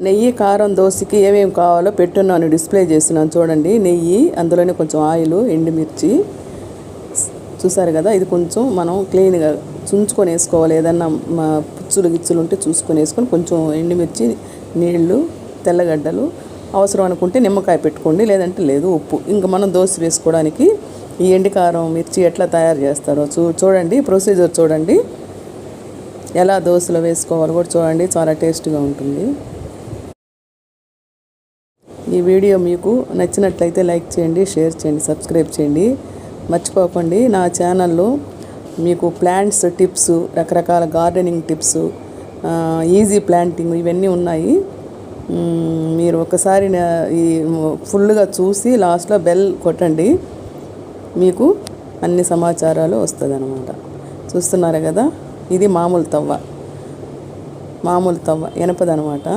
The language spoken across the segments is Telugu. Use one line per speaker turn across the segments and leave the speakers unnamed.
నెయ్యి కారం దోశకి ఏమేమి కావాలో పెట్టున్నాను, డిస్ప్లే చేస్తున్నాను చూడండి. నెయ్యి, అందులోనే కొంచెం ఆయిల్, ఎండుమిర్చి చూసారు కదా. ఇది కొంచెం మనం క్లీన్గా చుంచుకొని వేసుకోవాలి. ఏదన్నా పుచ్చులు గిచ్చులు ఉంటే చూసుకొని వేసుకొని, కొంచెం ఎండుమిర్చి, నీళ్లు, తెల్లగడ్డలు, అవసరం అనుకుంటే నిమ్మకాయ పెట్టుకోండి, లేదంటే లేదు. ఉప్పు. ఇంకా మనం దోశ వేసుకోవడానికి ఈ ఎండుకారం మిర్చి ఎట్లా తయారు చేస్తారో చూడండి. ప్రొసీజర్ చూడండి, ఎలా దోశలో వేసుకోవాలో కూడా చూడండి. చాలా టేస్ట్గా ఉంటుంది. ఈ వీడియో మీకు నచ్చినట్లయితే లైక్ చేయండి, షేర్ చేయండి, సబ్స్క్రైబ్ చేయండి. మర్చిపోకండి, నా ఛానల్లో మీకు ప్లాంట్స్ టిప్స్, రకరకాల గార్డెనింగ్ టిప్స్, ఈజీ ప్లాంటింగ్ ఇవన్నీ ఉన్నాయి. మీరు ఒకసారి ఈ ఫుల్గా చూసి లాస్ట్లో బెల్ కొట్టండి, మీకు అన్ని సమాచారాలు వస్తుంది అన్నమాట. చూస్తున్నారు కదా, ఇది మామూలు తవ్వ ఎనపదనమాట.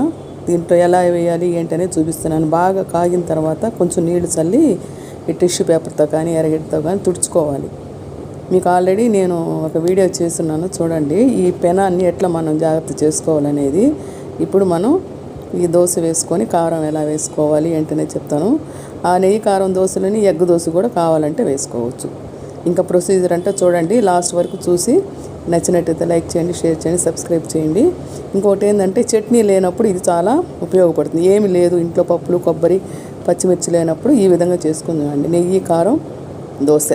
దీంట్లో ఎలా వేయాలి ఏంటనే చూపిస్తున్నాను. బాగా కాగిన తర్వాత కొంచెం నీళ్లు చల్లి ఈ టిష్యూ పేపర్తో కానీ ఎరగడ్డతో కానీ తుడుచుకోవాలి. మీకు ఆల్రెడీ నేను ఒక వీడియో చేస్తున్నాను చూడండి, ఈ పెనాన్ని ఎట్లా మనం జాగ్రత్త చేసుకోవాలనేది. ఇప్పుడు మనం ఈ దోశ వేసుకొని కారం ఎలా వేసుకోవాలి ఏంటనే చెప్తాను. ఆ నెయ్యి కారం దోశలని ఎగ్ దోశ కూడా కావాలంటే వేసుకోవచ్చు. ఇంకా ప్రొసీజర్ అంటే చూడండి, లాస్ట్ వరకు చూసి నచ్చినట్టయితే లైక్ చేయండి, షేర్ చేయండి, సబ్స్క్రైబ్ చేయండి. ఇంకోటి ఏంటంటే చట్నీ లేనప్పుడు ఇది చాలా ఉపయోగపడుతుంది. ఏమి లేదు ఇంట్లో, పప్పులు, కొబ్బరి, పచ్చిమిర్చి లేనప్పుడు ఈ విధంగా చేసుకుందామండి నెయ్యి కారం దోశ.